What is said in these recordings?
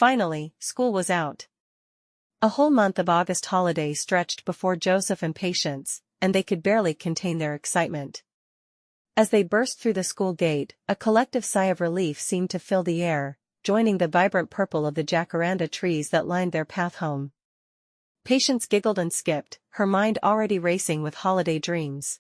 Finally, school was out. A whole month of August holidays stretched before Joseph and Patience, and they could barely contain their excitement. As they burst through the school gate, a collective sigh of relief seemed to fill the air, joining the vibrant purple of the jacaranda trees that lined their path home. Patience giggled and skipped, her mind already racing with holiday dreams.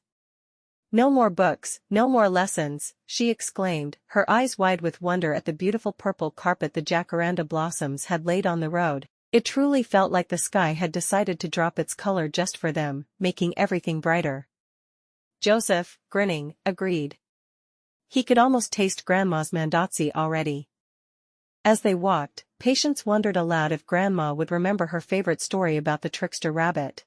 "No more books, no more lessons," she exclaimed, her eyes wide with wonder at the beautiful purple carpet the jacaranda blossoms had laid on the road. It truly felt like the sky had decided to drop its color just for them, making everything brighter. Joseph, grinning, agreed. He could almost taste Grandma's mandazzi already. As they walked, Patience wondered aloud if Grandma would remember her favorite story about the trickster rabbit.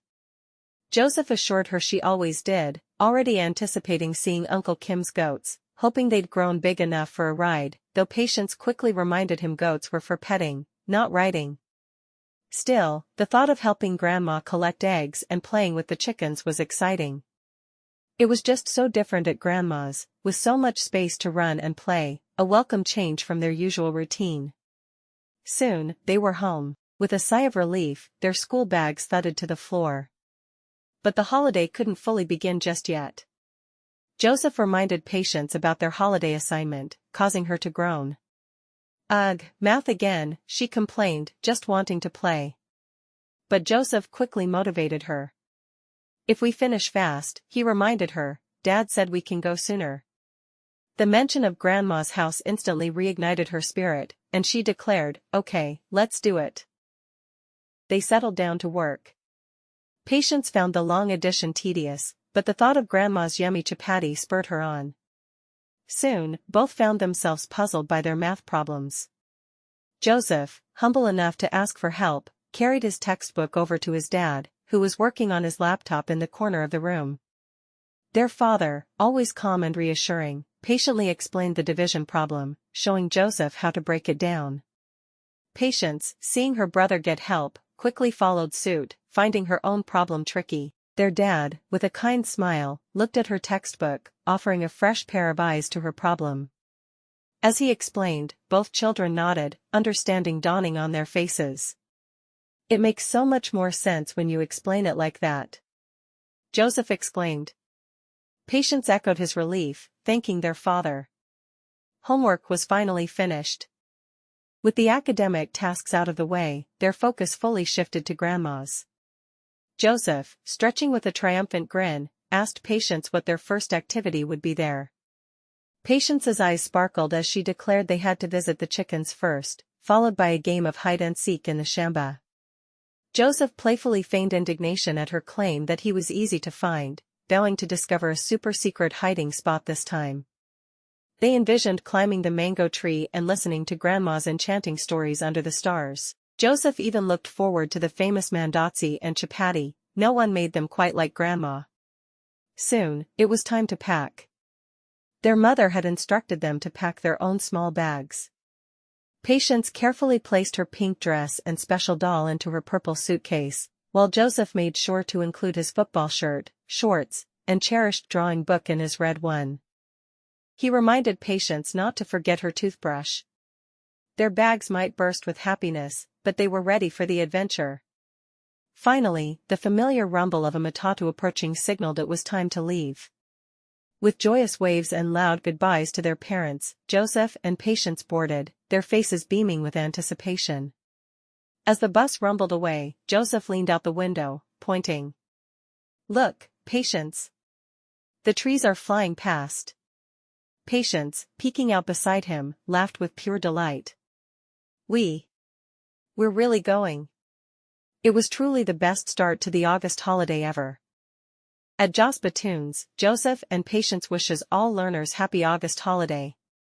Joseph assured her she always did, already anticipating seeing Uncle Kim's goats, hoping they'd grown big enough for a ride, though Patience quickly reminded him goats were for petting, not riding. Still, the thought of helping Grandma collect eggs and playing with the chickens was exciting. It was just so different at Grandma's, with so much space to run and play, a welcome change from their usual routine. Soon, they were home. With a sigh of relief, their school bags thudded to the floor. But the holiday couldn't fully begin just yet. Joseph reminded Patience about their holiday assignment, causing her to groan. "Ugh, math again," she complained, just wanting to play. But Joseph quickly motivated her. "If we finish fast," he reminded her, "Dad said we can go sooner." The mention of Grandma's house instantly reignited her spirit, and she declared, "Okay, let's do it." They settled down to work. Patience found the long addition tedious, but the thought of Grandma's yummy chapati spurred her on. Soon, both found themselves puzzled by their math problems. Joseph, humble enough to ask for help, carried his textbook over to his dad, who was working on his laptop in the corner of the room. Their father, always calm and reassuring, patiently explained the division problem, showing Joseph how to break it down. Patience, seeing her brother get help, quickly followed suit, finding her own problem tricky. Their dad, with a kind smile, looked at her textbook, offering a fresh pair of eyes to her problem. As he explained, both children nodded, understanding dawning on their faces. "It makes so much more sense when you explain it like that," Joseph exclaimed. Patience echoed his relief, thanking their father. Homework was finally finished. With the academic tasks out of the way, their focus fully shifted to Grandma's. Joseph, stretching with a triumphant grin, asked Patience what their first activity would be there. Patience's eyes sparkled as she declared they had to visit the chickens first, followed by a game of hide-and-seek in the shamba. Joseph playfully feigned indignation at her claim that he was easy to find, vowing to discover a super-secret hiding spot this time. They envisioned climbing the mango tree and listening to Grandma's enchanting stories under the stars. Joseph even looked forward to the famous mandazzi and chapati. No one made them quite like Grandma. Soon, it was time to pack. Their mother had instructed them to pack their own small bags. Patience carefully placed her pink dress and special doll into her purple suitcase, while Joseph made sure to include his football shirt, shorts, and cherished drawing book in his red one. He reminded Patience not to forget her toothbrush. Their bags might burst with happiness, but they were ready for the adventure. Finally, the familiar rumble of a matatu approaching signaled it was time to leave. With joyous waves and loud goodbyes to their parents, Joseph and Patience boarded, their faces beaming with anticipation. As the bus rumbled away, Joseph leaned out the window, pointing. "Look, Patience. The trees are flying past." Patience, peeking out beside him, laughed with pure delight. We're really going." It was truly the best start to the August holiday ever. At Jos Batoons, Joseph and Patience wishes all learners happy August holiday.